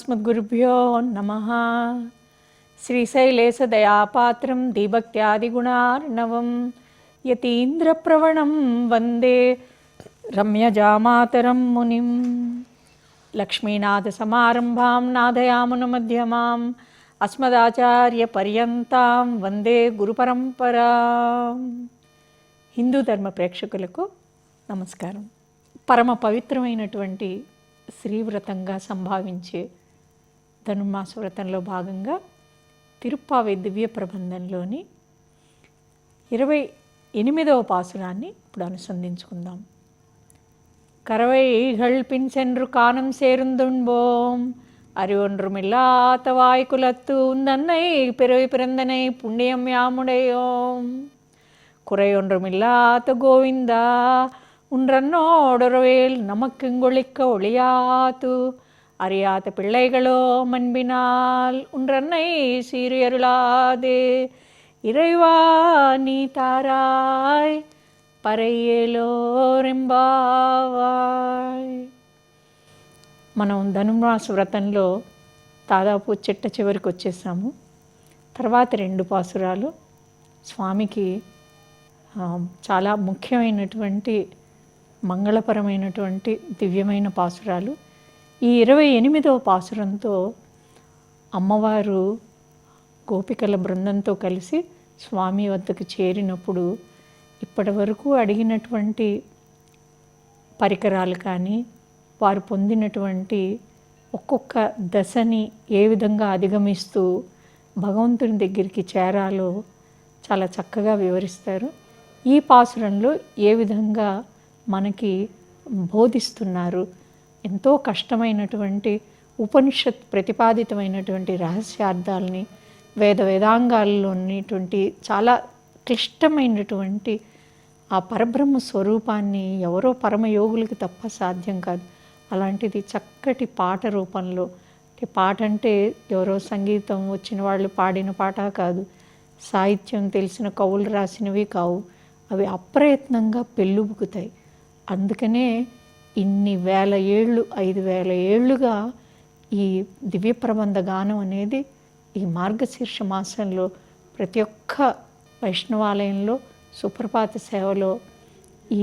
अस्मद्गुरुभ्यो नमः। श्रीशैलेशदयापात्रं दीभक्त्यादिगुणार्णवं यतीन्द्रप्रवणं वन्दे रम्यजामातरं मुनिं। लक्ष्मीनाथसमारम्भां नादयामुनमध्यमाम् अस्मदाचार्यपर्यन्तां వందే గురుపరంపరాం. హిందూ ధర్మ ప్రేక్షకులకు నమస్కారం. పరమ పవిత్రమైనటువంటి శ్రీవ్రతంగా సంభావించే ధనుర్మాస వ్రతంలో భాగంగా తిరుప్పావై దివ్య ప్రబంధంలోని 28వ పాసురాన్ని ఇప్పుడు అనుసంధించుకుందాం. కరవైகள் பின் சென்று காணும் சேர்ந்துண்போம் அறிவொன்றுமில்லாத வாய்க்குலத்து உந்தன்னை பிறவி பிறந்தனை புண்ணியம் யாமுடையோம் குறையொன்றுமில்லாத கோவிந்தா உன்றன்னோடொருவேல் நமக்குங்கொழிக்க ஒளியாத்து அறியாத பிள்ளைகளோ மண்பினால் உன்றன்னை சீரியருளாதே இறைவா நீ தாராய் పరయ్యేలోరింబావాయ్. మనం ధనుర్మాస వ్రతంలో దాదాపు చిట్ట చివరికి వచ్చేసాము. తర్వాత 2 పాసురాలు స్వామికి చాలా ముఖ్యమైనటువంటి మంగళపరమైనటువంటి దివ్యమైన పాసురాలు. ఈ 28వ పాసురంతో అమ్మవారు గోపికల బృందంతో కలిసి స్వామి వద్దకు చేరినప్పుడు ఇప్పటి వరకు అడిగినటువంటి పరికరాలు కానీ వారు పొందినటువంటి ఒక్కొక్క దశని ఏ విధంగా అధిగమిస్తూ భగవంతుని దగ్గరికి చేరాలో చాలా చక్కగా వివరిస్తారు. ఈ పాసురంలో ఏ విధంగా మనకి బోధిస్తున్నారు, ఎంతో కష్టమైనటువంటి ఉపనిషత్ ప్రతిపాదితమైనటువంటి రహస్యార్థాలని వేదాంగాల్లో ఉన్నటువంటి చాలా క్లిష్టమైనటువంటి ఆ పరబ్రహ్మ స్వరూపాన్ని ఎవరో పరమయోగులకి తప్ప సాధ్యం కాదు. అలాంటిది చక్కటి పాట రూపంలో, పాట అంటే ఎవరో సంగీతం వచ్చిన వాళ్ళు పాడిన పాట కాదు, సాహిత్యం తెలిసిన కవులు రాసినవి కావు, అవి అప్రయత్నంగా పెళ్ళుబుకుతాయి. అందుకనే ఇన్ని వేల ఏళ్ళు 5,000 ఏళ్ళుగా ఈ దివ్య ప్రబంధ గానం అనేది ఈ మార్గశీర్ష మాసంలో ప్రతి ఒక్క వైష్ణవాలయంలో సుప్రభాత సేవలో ఈ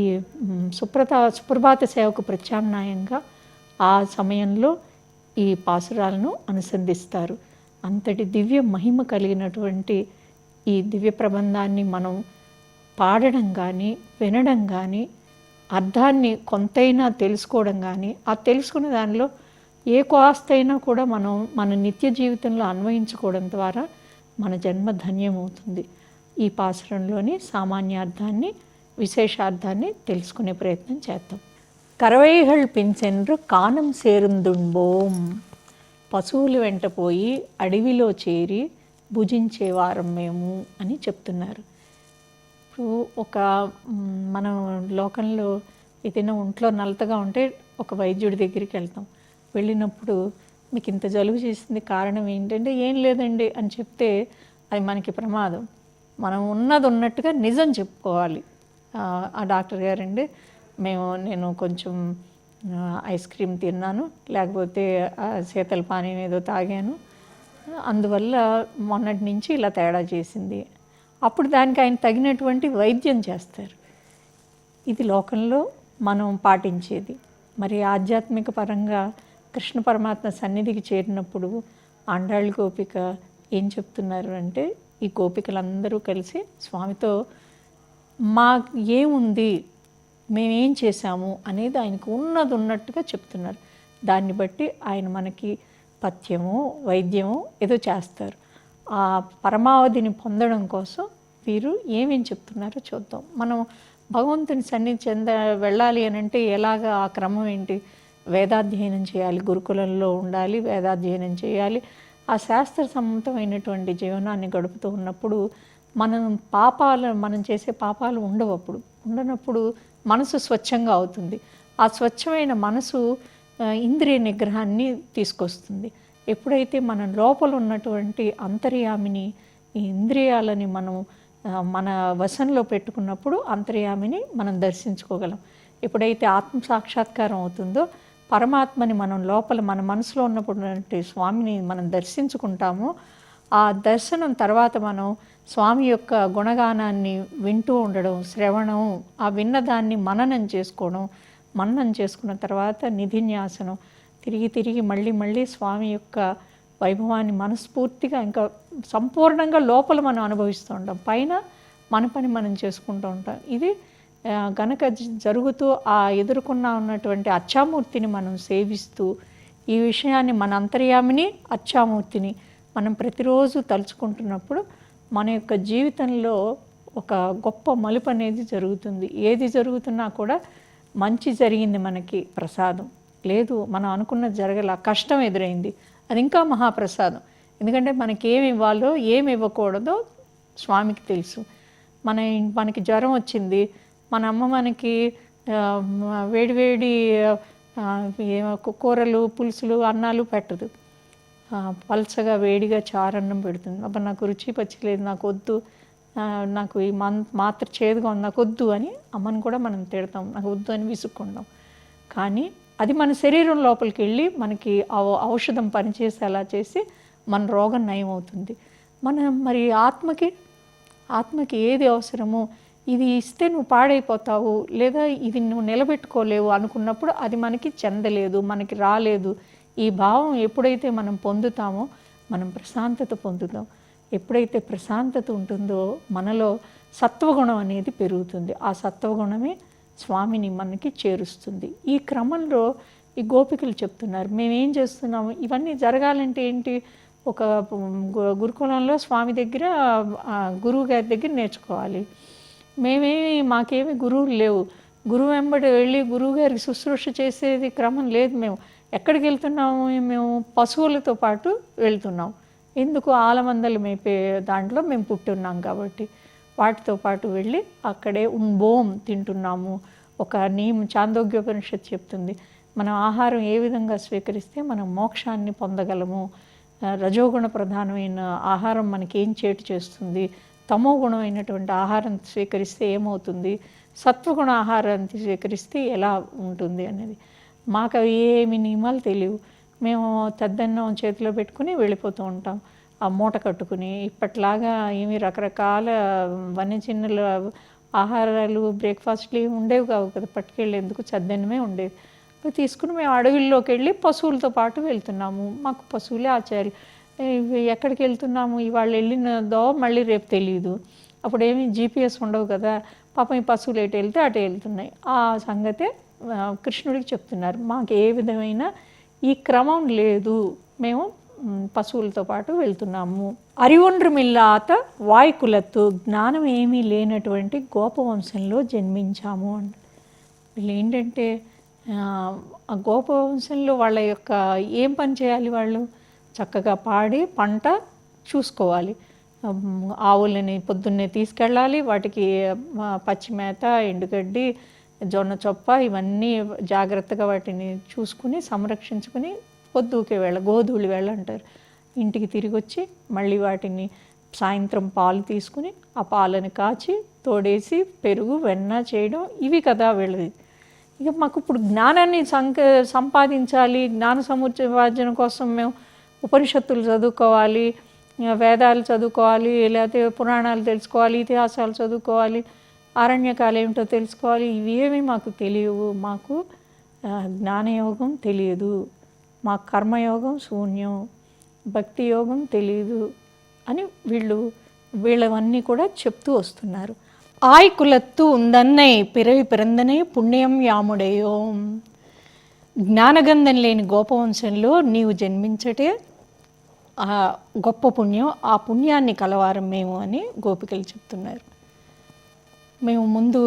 సుప్రభాత సేవకు ప్రత్యామ్నాయంగా ఆ సమయంలో ఈ పాసురాలను అనుసంధిస్తారు. అంతటి దివ్య మహిమ కలిగినటువంటి ఈ దివ్య ప్రబంధాన్ని మనం పాడడం కానీ వినడం కానీ అర్థాన్ని కొంతైనా తెలుసుకోవడం కానీ ఆ తెలుసుకునే దానిలో ఏ కాస్తైనా కూడా మనం మన నిత్య జీవితంలో అన్వయించుకోవడం ద్వారా మన జన్మ ధన్యమవుతుంది. ఈ పాసురంలోని సామాన్యార్థాన్ని విశేషార్థాన్ని తెలుసుకునే ప్రయత్నం చేద్దాం. కరవైகள் பின் சென்று కానం సేరుందుంబోం. పశువులు వెంట పోయి అడవిలో చేరి భుజించేవారం మేము అని చెప్తున్నారు. ఇప్పుడు మనం లోకంలో ఏదైనా ఒంట్లో నలతగా ఉంటే ఒక వైద్యుడి దగ్గరికి వెళ్తాం. వెళ్ళినప్పుడు మీకు ఇంత జలుబు చేసింది కారణం ఏంటంటే ఏం లేదండి అని చెప్తే అది మనకి ప్రమాదం. మనం ఉన్నది ఉన్నట్టుగా నిజం చెప్పుకోవాలి. ఆ డాక్టర్ గారండి నేను కొంచెం ఐస్ క్రీమ్ తిన్నాను, లేకపోతే శీతల పానీయం ఏదో తాగాను, అందువల్ల మొన్నటి నుంచి ఇలా తేడా చేసింది. అప్పుడు దానికి ఆయన తగినటువంటి వైద్యం చేస్తారు. ఇది లోకంలో మనం పాటించేది. మరి ఆధ్యాత్మిక పరంగా కృష్ణ పరమాత్మ సన్నిధికి చేరినప్పుడు ఆండాళ్ళ గోపిక ఏం చెప్తున్నారు అంటే, ఈ గోపికలందరూ కలిసి స్వామితో మా ఏముంది, మేమేం చేశాము అనేది ఆయనకు ఉన్నది ఉన్నట్టుగా చెప్తున్నారు. దాన్ని బట్టి ఆయన మనకి పథ్యము వైద్యము ఏదో చేస్తారు. ఆ పరమావధిని పొందడం కోసం వీరు ఏమేం చెప్తున్నారో చూద్దాం. మనం భగవంతుని సన్నిధి వెళ్ళాలి అని అంటే ఎలాగా ఆ క్రమం ఏంటి? వేదాధ్యయనం చేయాలి, గురుకులంలో ఉండాలి, వేదాధ్యయనం చేయాలి. ఆ శాస్త్ర సమ్మతమైనటువంటి జీవనాన్ని గడుపుతూ ఉన్నప్పుడు మనం చేసే పాపాలు ఉండనప్పుడు మనసు స్వచ్ఛంగా అవుతుంది. ఆ స్వచ్ఛమైన మనసు ఇంద్రియ నిగ్రహాన్ని తీసుకొస్తుంది. ఎప్పుడైతే మనం లోపల ఉన్నటువంటి అంతర్యామిని, ఈ ఇంద్రియాలని మనం మన వశంలో పెట్టుకున్నప్పుడు అంతర్యామిని మనం దర్శించుకోగలం. ఎప్పుడైతే ఆత్మ సాక్షాత్కారం అవుతుందో పరమాత్మని మనం లోపల మన మనసులో ఉన్నటువంటి స్వామిని మనం దర్శించుకుంటామో, ఆ దర్శనం తర్వాత మనం స్వామి యొక్క గుణగానాన్ని వింటూ ఉండడం, శ్రవణం, ఆ విన్నదాన్ని మననం చేసుకున్న తర్వాత నిధిన్యాసనం, తిరిగి తిరిగి మళ్ళీ మళ్ళీ స్వామి యొక్క వైభవాన్ని మనస్ఫూర్తిగా ఇంకా సంపూర్ణంగా లోపల మనం అనుభవిస్తూ ఉంటాం, పైన మన పని మనం చేసుకుంటూ ఉంటాం. ఇది గనక జరుగుతూ ఆ ఎదుర్కొన్న ఉన్నటువంటి అచ్చామూర్తిని మనం సేవిస్తూ, ఈ విషయాన్ని మన అంతర్యామిని అచ్చామూర్తిని మనం ప్రతిరోజు తలుచుకుంటున్నప్పుడు మన యొక్క జీవితంలో ఒక గొప్ప మలుపు అనేది జరుగుతుంది. ఏది జరుగుతున్నా కూడా మంచి జరిగింది, మనకి ప్రసాదం లేదు, మనం అనుకున్నది జరగల, కష్టం ఎదురైంది, అది ఇంకా మహాప్రసాదం. ఎందుకంటే మనకి ఏమి ఇవ్వాలో ఏమి ఇవ్వకూడదో స్వామికి తెలుసు. మనకి జ్వరం వచ్చింది, మన అమ్మ మనకి వేడివేడి కూరలు, పులుసులు, అన్నాలు పెట్టదు, పల్చగా వేడిగా చారన్నం పెడుతుంది. అబ్బా నాకు రుచి పచ్చలేదు, నాకు వద్దు, నాకు ఈ మాత్ర చేదుగా ఉంది, నాకు వద్దు అని అమ్మని కూడా మనం తిడతాం, నాకు వద్దు అని విసుక్కుంటాం. కానీ అది మన శరీరం లోపలికి వెళ్ళి మనకి ఔషధం పనిచేసేలా చేసి మన రోగం నయం అవుతుంది. మరి ఆత్మకి ఏది అవసరమో, ఇది ఇస్తే నువ్వు పాడైపోతావు, లేదా ఇది నువ్వు నిలబెట్టుకోలేవు అనుకున్నప్పుడు అది మనకి చెందలేదు, మనకి రాలేదు. ఈ భావం ఎప్పుడైతే మనం పొందుతామో మనం ప్రశాంతత పొందుతాం. ఎప్పుడైతే ప్రశాంతత ఉంటుందో మనలో సత్వగుణం అనేది పెరుగుతుంది. ఆ సత్వగుణమే స్వామిని మనకి చేరుస్తుంది. ఈ క్రమంలో ఈ గోపికలు చెప్తున్నారు, మేమేం చేస్తున్నాము, ఇవన్నీ జరగాలంటే ఏంటి, ఒక గురుకులంలో స్వామి దగ్గర గురువు గారి దగ్గర నేర్చుకోవాలి. మాకేమి గురువులు లేవు, గురువు వెంబడి వెళ్ళి గురువు గారికి శుశ్రూష చేసేది క్రమం లేదు. మేము ఎక్కడికి వెళ్తున్నాము, మేము పశువులతో పాటు వెళ్తున్నాం. ఎందుకు, ఆలమందలు మేపే దాంట్లో మేము పుట్టున్నాం కాబట్టి వాటితో పాటు వెళ్ళి అక్కడే బోం తింటున్నాము. ఒక చాందోగ్యోపనిషత్తు చెప్తుంది, మనం ఆహారం ఏ విధంగా స్వీకరిస్తే మనం మోక్షాన్ని పొందగలము. రజోగుణ ప్రధానమైన ఆహారం మనకి ఏం చేటు చేస్తుంది, తమో గుణమైనటువంటి ఆహారం స్వీకరిస్తే ఏమవుతుంది, సత్వగుణ ఆహారాన్ని స్వీకరిస్తే ఎలా ఉంటుంది అనేది. మాకు అవి ఏమి నియమాలు తెలియవు. మేము తద్దన్నం చేతిలో పెట్టుకుని వెళ్ళిపోతూ ఉంటాం, ఆ మూట కట్టుకుని. ఇప్పట్లాగా ఏమి రకరకాల వన్యచిన్నుల ఆహారాలు, బ్రేక్ఫాస్ట్లు ఉండేవి కావు కదా, పట్టుకెళ్ళేందుకు చద్దన్నమే ఉండేది. తీసుకుని మేము అడవుల్లోకి వెళ్ళి పశువులతో పాటు వెళ్తున్నాము. మాకు పశువులే ఆచార్యులు. ఎక్కడికి వెళ్తున్నాము, ఇవాళ వెళ్ళినదో మళ్ళీ రేపు తెలియదు. అప్పుడేమి జీపీఎస్ ఉండవు కదా, పాపం ఈ పశువులు ఎటు వెళ్తే అటు వెళ్తున్నాయి. ఆ సంగతే కృష్ణుడికి చెప్తున్నారు, మాకు ఏ విధమైన ఈ క్రమం లేదు, మేము పశువులతో పాటు వెళ్తున్నాము. అరివొండ్రుమిల్లాత వాయుకులత్తు, జ్ఞానం ఏమీ లేనటువంటి గోపవంశంలో జన్మించాము అంట. వీళ్ళు ఏంటంటే ఆ గోపవంశంలో వాళ్ళ యొక్క ఏం పని చేయాలి, వాళ్ళు చక్కగా పాడి పంట చూసుకోవాలి. ఆవులని పొద్దున్నే తీసుకెళ్ళాలి, వాటికి పచ్చి మేత, ఎండుగడ్డి, జొన్న చొప్ప ఇవన్నీ జాగ్రత్తగా వాటిని చూసుకుని సంరక్షించుకుని పొద్దుకే గోధూళి వేళ అంటారు, ఇంటికి తిరిగి వచ్చి మళ్ళీ వాటిని సాయంత్రం పాలు తీసుకుని ఆ పాలను కాచి తోడేసి పెరుగు వెన్న చేయడం, ఇవి కదా వీళ్ళది. ఇక మాకు ఇప్పుడు జ్ఞానాన్ని సంపాదించాలి, జ్ఞాన సముపార్జన కోసం మేము ఉపనిషత్తులు చదువుకోవాలి, వేదాలు చదువుకోవాలి, లేకపోతే పురాణాలు తెలుసుకోవాలి, ఇతిహాసాలు చదువుకోవాలి, ఆరణ్యకాలు ఏమిటో తెలుసుకోవాలి, ఇవేమీ మాకు తెలియవు. మాకు జ్ఞానయోగం తెలియదు, మాకు కర్మయోగం శూన్యం, భక్తి యోగం తెలియదు అని వీళ్ళవన్నీ కూడా చెప్తూ వస్తున్నారు. ఆయ్కులత్తు ఉందన్నై పిరవి పిరందనై పుణ్యం యాముడేయో, జ్ఞానగంధం లేని గోపవంశంలో నీవు జన్మించటే ఆ గొప్ప పుణ్యం, ఆ పుణ్యాన్ని కలవారం మేము అని గోపికలు చెప్తున్నారు. మేము ముందు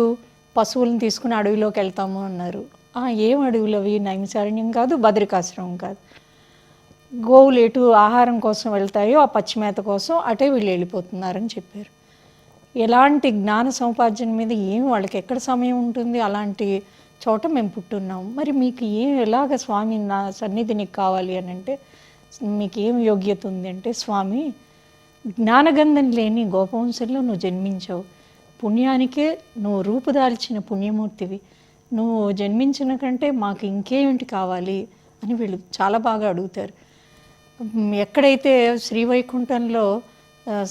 పశువులను తీసుకుని అడవిలోకి వెళ్తాము అన్నారు. ఏం అడవులు అవి, నైమిసారణ్యం కాదు, బద్రికాశ్రమం కాదు. గోవులు ఎటు ఆహారం కోసం వెళ్తాయో ఆ పచ్చిమేత కోసం అటే వీళ్ళు వెళ్ళిపోతున్నారని చెప్పారు. ఎలాంటి జ్ఞాన సముపార్జన మీద ఏం వాళ్ళకి ఎక్కడ సమయం ఉంటుంది, అలాంటి చోట మేము పుట్టున్నాము. మరి మీకు ఎలాగ స్వామి నా సన్నిధి నీకు కావాలి అని అంటే, మీకు ఏం యోగ్యత ఉంది అంటే, స్వామి జ్ఞానగంధం లేని గోపవంశంలో నువ్వు జన్మించావు, పుణ్యానికే నువ్వు రూపుదాల్చిన పుణ్యమూర్తివి, నువ్వు జన్మించిన కంటే మాకు ఇంకేమిటి కావాలి అని వీళ్ళు చాలా బాగా అడుగుతారు. ఎక్కడైతే శ్రీవైకుంఠంలో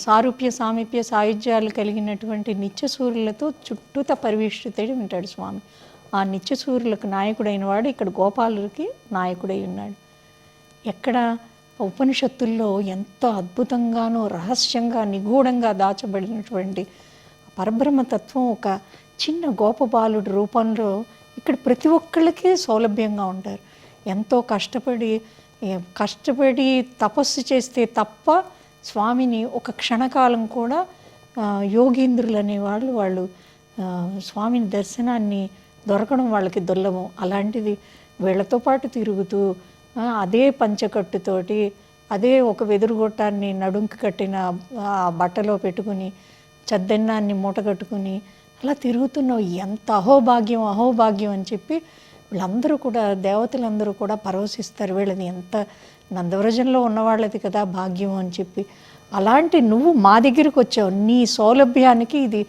సారూప్య సామీప్య సాయుధ్యాలు కలిగినటువంటి నిత్యసూరులతో చుట్టూత పరివేష్టితుడై ఉంటాడు స్వామి. ఆ నిత్యసూరులకు నాయకుడైన వాడు ఇక్కడ గోపాలుడికి నాయకుడై ఉన్నాడు. ఎక్కడ ఉపనిషత్తుల్లో ఎంతో అద్భుతంగానో రహస్యంగా నిగూఢంగా దాచబడినటువంటి పరబ్రహ్మతత్వం ఒక చిన్న గోపబాలుడి రూపంలో ఇక్కడ ప్రతి ఒక్కళ్ళకి సౌలభ్యంగా ఉంటారు. ఎంతో కష్టపడి తపస్సు చేస్తే తప్ప స్వామిని ఒక క్షణకాలం కూడా యోగీంద్రులు అనేవాళ్ళు వాళ్ళు స్వామిని దర్శనాన్ని దొరకడం వాళ్ళకి దుర్లభం. అలాంటిది వీళ్ళతో పాటు తిరుగుతూ అదే పంచకట్టుతోటి అదే ఒక వెదురుగొట్టాన్ని నడుంకి కట్టిన బట్టలో పెట్టుకుని చద్దెన్నాన్ని మూట కట్టుకుని అలా తిరుగుతున్నావు, ఎంత అహోభాగ్యం అని చెప్పి వీళ్ళందరూ కూడా దేవతలందరూ కూడా పరవశిస్తారు. వీళ్ళని ఎంత నందవ్రజంలో ఉన్నవాళ్ళది కదా భాగ్యం అని చెప్పి. అలాంటి నువ్వు మా దగ్గరికి వచ్చావు, నీ సౌలభ్యానికి ఇది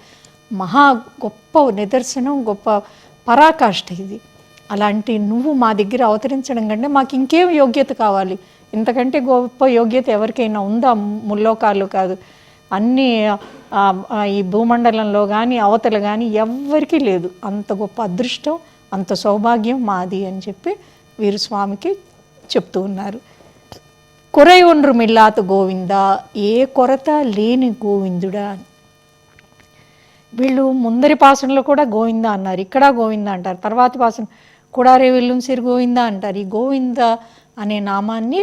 మహా గొప్ప నిదర్శనం, గొప్ప పరాకాష్ఠ ఇది. అలాంటి నువ్వు మా దగ్గర అవతరించడం కంటే మాకు ఇంకేం యోగ్యత కావాలి? ఇంతకంటే గొప్ప యోగ్యత ఎవరికైనా ఉందా? ముల్లోకాలు కాదు, అన్నీ ఈ భూమండలంలో కానీ అవతల కానీ ఎవ్వరికీ లేదు. అంత గొప్ప అదృష్టం, అంత సౌభాగ్యం మాది అని చెప్పి వీరు స్వామికి చెప్తూ ఉన్నారు. కొరై ఒండ్రు మిల్లాత గోవింద, ఏ కొరత లేని గోవిందుడా. వీళ్ళు ముందరి పాసనలో కూడా గోవింద అన్నారు, ఇక్కడ గోవింద అంటారు, తర్వాతి పాసన కుడారే విల్లుం సిరి గోవింద అంటారు. ఈ గోవింద అనే నామాన్ని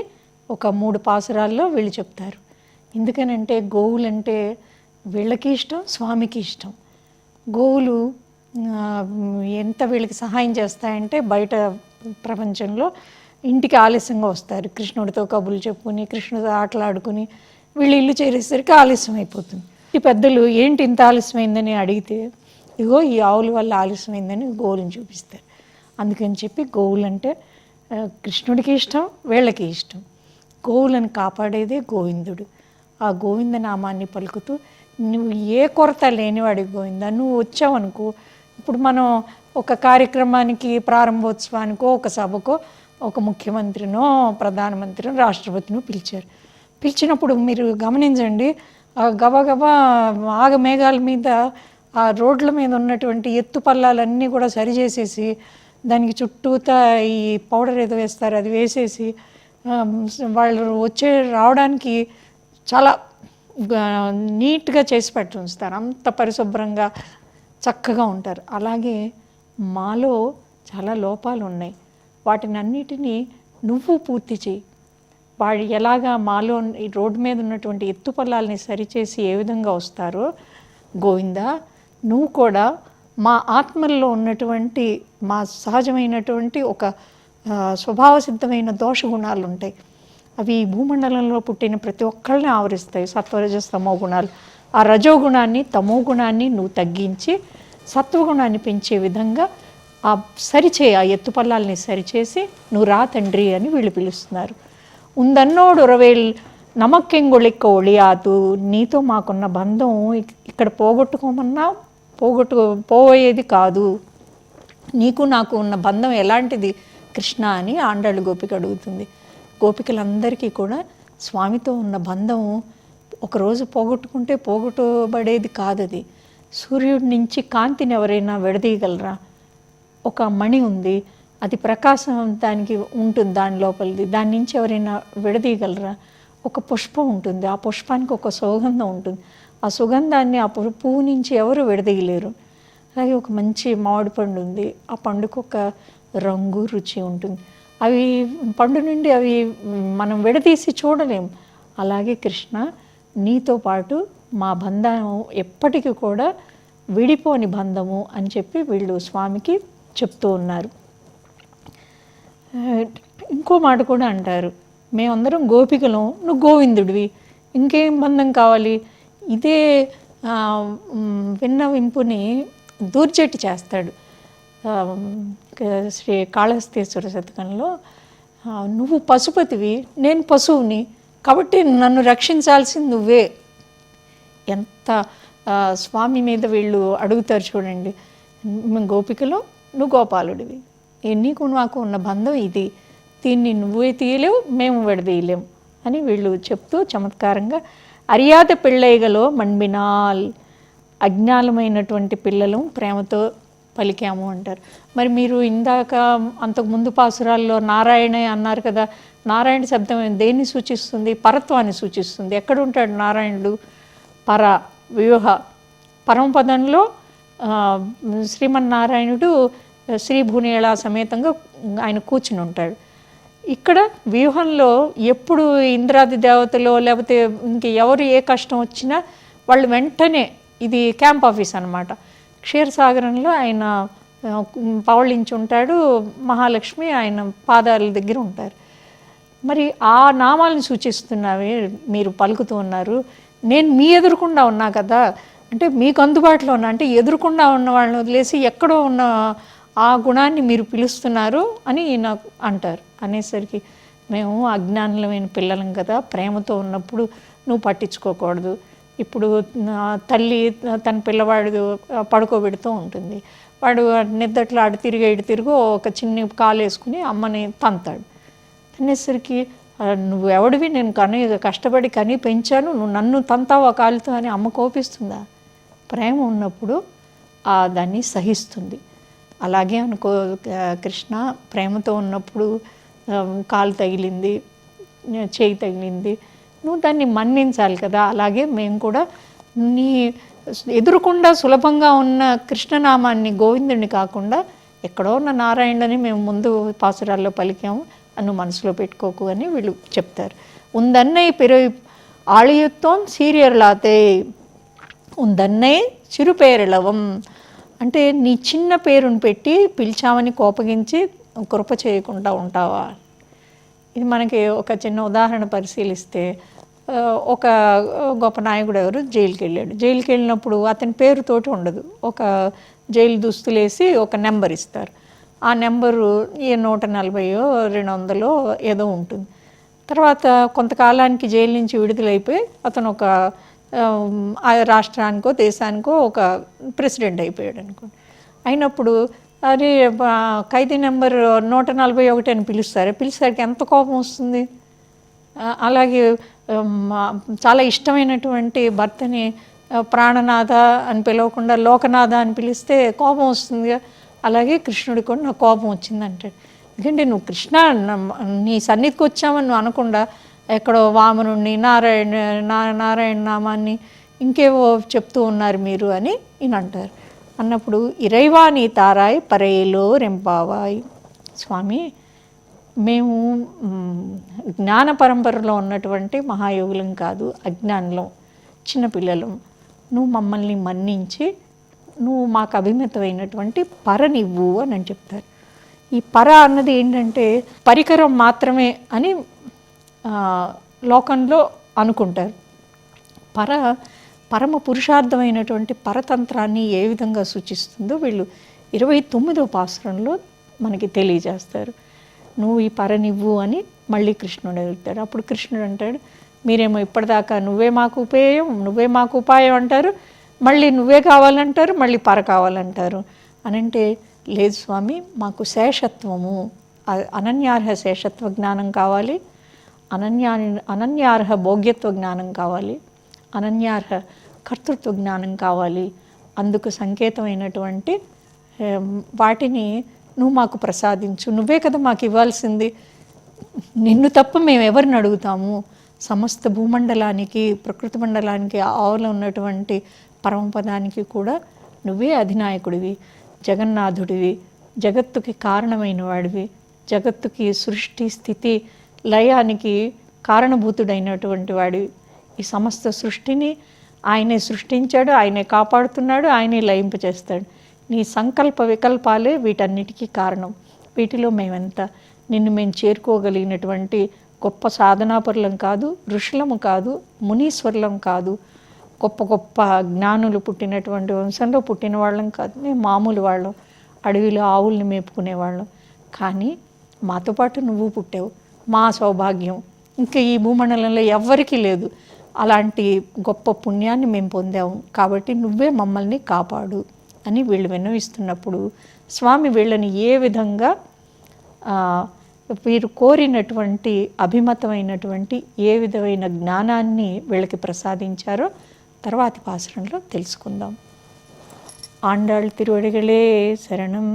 ఒక 3 పాసురాల్లో వీళ్ళు చెప్తారు. ఎందుకనంటే గోవులంటే వీళ్ళకి ఇష్టం, స్వామికి ఇష్టం. గోవులు ఎంత వీళ్ళకి సహాయం చేస్తాయంటే బయట ప్రపంచంలో ఇంటికి ఆలస్యంగా వస్తారు, కృష్ణుడితో కబుర్లు చెప్పుకుని కృష్ణుడితో ఆటలాడుకుని వీళ్ళు ఇల్లు చేరేసరికి ఆలస్యం అయిపోతుంది. ఈ పెద్దలు ఏంటి ఇంత ఆలస్యమైందని అడిగితే ఇగో ఈ ఆవుల వల్ల ఆలస్యమైందని గోవులను చూపిస్తారు. అందుకని చెప్పి గోవులంటే కృష్ణుడికి ఇష్టం, వీళ్ళకి ఇష్టం. గోవులను కాపాడేదే గోవిందుడు. ఆ గోవింద నామాన్ని పలుకుతూ నువ్వు ఏ కొరత లేనివాడికి గోవింద. నువ్వు వచ్చావనుకో, ఇప్పుడు మనం ఒక కార్యక్రమానికి ప్రారంభోత్సవానికో ఒక సభకో ఒక ముఖ్యమంత్రినో ప్రధానమంత్రినో రాష్ట్రపతినో పిలిచినప్పుడు మీరు గమనించండి, గబగబా ఆగమేఘాల మీద ఆ రోడ్ల మీద ఉన్నటువంటి ఎత్తు పల్లాలన్నీ కూడా సరిచేసేసి దానికి చుట్టూతా ఈ పౌడర్ ఏదో వేస్తారు, అది వేసేసి వాళ్ళు రావడానికి చాలా నీట్గా చేసి పెట్టి ఉంచుతారు. అంత పరిశుభ్రంగా చక్కగా ఉంటారు. అలాగే మాలో చాలా లోపాలు ఉన్నాయి, వాటిని అన్నిటినీ నువ్వు పూర్తి చేయి. వాడు ఎలాగా మాలో ఈ రోడ్డు మీద ఉన్నటువంటి ఎత్తుపల్లాలని సరిచేసి ఏ విధంగా వస్తారో గోవింద, నువ్వు కూడా మా ఆత్మల్లో ఉన్నటువంటి మా సహజమైనటువంటి ఒక స్వభావసిద్ధమైన దోష గుణాలు ఉంటాయి. అవి భూమండలంలో పుట్టిన ప్రతి ఒక్కళ్ళని ఆవరిస్తాయి, సత్వరజస్ తమో గుణాలు. ఆ రజోగుణాన్ని తమో గుణాన్ని నువ్వు తగ్గించి సత్వగుణాన్ని పెంచే విధంగా ఆ సరిచేయి, ఆ ఎత్తుపల్లాలని సరిచేసి నువ్వు రా తండ్రి అని వీళ్ళు పిలుస్తున్నారు. ఉందన్నోడు ఉరవేల్ నమక్కెంగొళిక్క ఒళియాతు, నీతో మాకున్న బంధం ఇక్కడ పోగొట్టుకోమన్నా పోయేది కాదు. నీకు నాకు ఉన్న బంధం ఎలాంటిది కృష్ణ అని ఆండాళ్ళు గోపిక అడుగుతుంది. గోపికలందరికీ కూడా స్వామితో ఉన్న బంధం ఒకరోజు పోగొట్టుకుంటే పోగొట్టబడేది కాదది. సూర్యుడి నుంచి కాంతిని ఎవరైనా విడదీయగలరా? ఒక మణి ఉంది, అది ప్రకాశం దానికి ఉంటుంది, దాని లోపలిది, దాని నుంచి ఎవరైనా విడదీయగలరా? ఒక పుష్పం ఉంటుంది, ఆ పుష్పానికి ఒక సుగంధం ఉంటుంది, ఆ సుగంధాన్ని ఆ పువ్వు నుంచి ఎవరు విడదీయలేరు. అలాగే ఒక మంచి మామిడి పండు ఉంది, ఆ పండుకు ఒక రంగు రుచి ఉంటుంది, అవి పండు నుండి అవి మనం విడదీసి చూడలేము. అలాగే కృష్ణ, నీతో పాటు మా బంధం ఎప్పటికీ కూడా విడిపోని బంధము అని చెప్పి వీళ్ళు స్వామికి చెప్తూ ఉన్నారు. ఇంకో మాట కూడా అంటారు, మేమందరం గోపికలం, నువ్వు గోవిందుడివి, ఇంకేం బంధం కావాలి? ఇదే విన్నవింపుని దూర్జటి చేస్తాడు శ్రీ కాళహస్తీశ్వర శతకంలో. నువ్వు పశుపతివి, నేను పశువుని, కాబట్టి నన్ను రక్షించాల్సింది నువ్వే. ఎంత స్వామి మీద వీళ్ళు అడుగుతారు చూడండి. మేము గోపికలో, నువ్వు గోపాలుడివి, నీకు నాకు ఉన్న బంధం ఇది, దీన్ని నువ్వే తీయలేవు, మేము విడదీయలేము అని వీళ్ళు చెప్తూ చమత్కారంగా అరియాద పిళ్ళైగలో మణ్బినాల్, అజ్ఞానమైనటువంటి పిల్లలు ప్రేమతో పలికాము అంటారు. మరి మీరు ఇందాక అంతకుముందు పాసురాల్లో నారాయణ అన్నారు కదా, నారాయణ శబ్దం దేన్ని సూచిస్తుంది? పరత్వాన్ని సూచిస్తుంది. ఎక్కడ ఉంటాడు నారాయణుడు? పర వ్యూహ పరమపదంలో శ్రీమన్నారాయణుడు శ్రీభూనియళ సమేతంగా ఆయన కూర్చుని ఉంటాడు. ఇక్కడ వ్యూహంలో ఎప్పుడు ఇంద్రాది దేవతలో లేకపోతే ఇంక ఎవరు ఏ కష్టం వచ్చినా వాళ్ళు వెంటనే, ఇది క్యాంప్ ఆఫీస్ అన్నమాట, క్షీరసాగరంలో ఆయన పవళించి ఉంటాడు, మహాలక్ష్మి ఆయన పాదాల దగ్గర ఉంటారు. మరి ఆ నామాలను సూచిస్తున్నవి మీరు పలుకుతూ ఉన్నారు. నేను మీ ఎదురుకుండా ఉన్నా కదా, అంటే మీకు అందుబాటులో ఉన్నా, అంటే ఎదురుకుండా ఉన్న వాళ్ళని వదిలేసి ఎక్కడో ఉన్న ఆ గుణాన్ని మీరు పిలుస్తున్నారు అని నాకు అంటారు. అనేసరికి మేము అజ్ఞానులమైన పిల్లలం కదా, ప్రేమతో ఉన్నప్పుడు నువ్వు పట్టించుకోకూడదు. ఇప్పుడు తల్లి తన పిల్లవాడు పడుకోబెడుతూ ఉంటుంది, వాడు నిద్దట్లో అటు తిరిగి ఇటు తిరుగు ఒక చిన్న కాలు వేసుకుని అమ్మని తంతాడు. అనేసరికి నువ్వు ఎవడివి, నేను కష్టపడి పెంచాను, నువ్వు నన్ను తంతావు ఆ కాలుతో అని అమ్మ కోపిస్తుందా? ప్రేమ ఉన్నప్పుడు దాన్ని సహిస్తుంది. అలాగే అనుకో కృష్ణ, ప్రేమతో ఉన్నప్పుడు కాలు తగిలింది, చేయి తగిలింది, నువ్వు దాన్ని మన్నించాలి కదా. అలాగే మేము కూడా నీ ఎదురుకుండా సులభంగా ఉన్న కృష్ణనామాన్ని, గోవిందుని కాకుండా ఎక్కడో ఉన్న నారాయణని మేము ముందు పాసురాల్లో పలికాము, అన్ను మనసులో పెట్టుకోకు అని వీళ్ళు చెప్తారు. ఉందన్నై పిరు ఆళియుత్వం సీరియర్లాతే, ఉందన్నై చిరుపేరళవం, అంటే నీ చిన్న పేరును పెట్టి పిలిచామని కోపగించి కృప చేయకుండా ఉంటావా? ఇది మనకి ఒక చిన్న ఉదాహరణ పరిశీలిస్తే, ఒక గొప్ప నాయకుడు ఎవరు జైలుకి వెళ్ళాడు. జైలుకి వెళ్ళినప్పుడు అతని పేరుతోటి ఉండదు, ఒక జైలు దుస్తులేసి ఒక నెంబర్ ఇస్తారు. ఆ నెంబరు 140 200 ఏదో ఉంటుంది. తర్వాత కొంతకాలానికి జైలు నుంచి విడుదలైపోయి అతను ఒక రాష్ట్రానికో దేశానికో ఒక ప్రెసిడెంట్ అయిపోయాడు అనుకోండి. అయినప్పుడు అది ఖైదీ నెంబర్ 141 అని పిలిచేసరికి ఎంత కోపం వస్తుంది. అలాగే చాలా ఇష్టమైనటువంటి భర్తని ప్రాణనాథ అని పిలవకుండా లోకనాథ అని పిలిస్తే కోపం వస్తుందిగా. అలాగే కృష్ణుడికి కూడా నాకు కోపం వచ్చిందంటాడు. ఎందుకంటే నువ్వు కృష్ణ నీ సన్నిధికి వచ్చామని నువ్వు అనకుండా ఎక్కడో వామనుణ్ణి, నారాయణ నామాన్ని ఇంకేవో చెప్తూ ఉన్నారు మీరు అని ఈయన అంటారు. అన్నప్పుడు ఇరైవా నీ తారాయ్ పరేలో రెంపావాయ్, స్వామి మేము జ్ఞాన పరంపరలో ఉన్నటువంటి మహాయోగులం కాదు, అజ్ఞానులం, చిన్నపిల్లలం. నువ్వు మమ్మల్ని మన్నించి నువ్వు మాకు అభిమతమైనటువంటి పరనివ్వు అని చెప్తారు. ఈ పర అన్నది ఏంటంటే పరికరం మాత్రమే అని లోకంలో అనుకుంటారు. పరమ పురుషార్థమైనటువంటి పరతంత్రాన్ని ఏ విధంగా సూచిస్తుందో వీళ్ళు 29వ పాసురంలో మనకి తెలియజేస్తారు. నువ్వు ఈ పరనివ్వు అని మళ్ళీ కృష్ణుడు అడుగుతాడు. అప్పుడు కృష్ణుడు అంటాడు, మీరేమో ఇప్పటిదాకా నువ్వే మాకు ఉపేయం, నువ్వే మాకు ఉపాయం అంటారు, మళ్ళీ నువ్వే కావాలంటారు, మళ్ళీ పర కావాలంటారు అని. అంటే లేదు స్వామి, మాకు శేషత్వము, అనన్యార్హ శేషత్వ జ్ఞానం కావాలి, అనన్యార్హ భోగ్యత్వ జ్ఞానం కావాలి, అనన్యార్హ కర్తృత్వ జ్ఞానం కావాలి. అందుకు సంకేతమైనటువంటి వాటిని నువ్వు మాకు ప్రసాదించు. నువ్వే కదా మాకు ఇవ్వాల్సింది, నిన్ను తప్ప మేము ఎవరిని అడుగుతాము? సమస్త భూమండలానికి, ప్రకృతి మండలానికి ఆవులో ఉన్నటువంటి పరమపదానికి కూడా నువ్వే అధినాయకుడివి, జగన్నాథుడివి, జగత్తుకి కారణమైన వాడివి, జగత్తుకి సృష్టి స్థితి లయానికి కారణభూతుడైనటువంటి వాడివి. ఈ సమస్త సృష్టిని ఆయనే సృష్టించాడు, ఆయనే కాపాడుతున్నాడు, ఆయనే లయింపచేస్తాడు. నీ సంకల్ప వికల్పాలే వీటన్నిటికీ కారణం. వీటిలో మేమెంత నిన్ను మేము చేరుకోగలిగినటువంటి గొప్ప సాధనాపరులం కాదు, ఋషులము కాదు, మునీశ్వరులం కాదు, గొప్ప గొప్ప జ్ఞానులు పుట్టినటువంటి వంశంలో పుట్టిన వాళ్ళం కాదు. మేము మామూలు వాళ్ళం, అడవిలో ఆవుల్ని మేపుకునేవాళ్ళం. కానీ మాతో పాటు నువ్వు పుట్టావు, మా సౌభాగ్యం ఇంకా ఈ భూమండలంలో ఎవ్వరికీ లేదు. అలాంటి గొప్ప పుణ్యాన్ని మేము పొందాము, కాబట్టి నువ్వే మమ్మల్ని కాపాడు అని వీళ్ళు విన్నవిస్తున్నప్పుడు స్వామి వీళ్ళని ఏ విధంగా వీరు కోరినటువంటి అభిమతమైనటువంటి ఏ విధమైన జ్ఞానాన్ని వీళ్ళకి ప్రసాదించారో తర్వాతి పాసురంలో తెలుసుకుందాం. ఆండాళ్ తిరువడిగళే శరణం.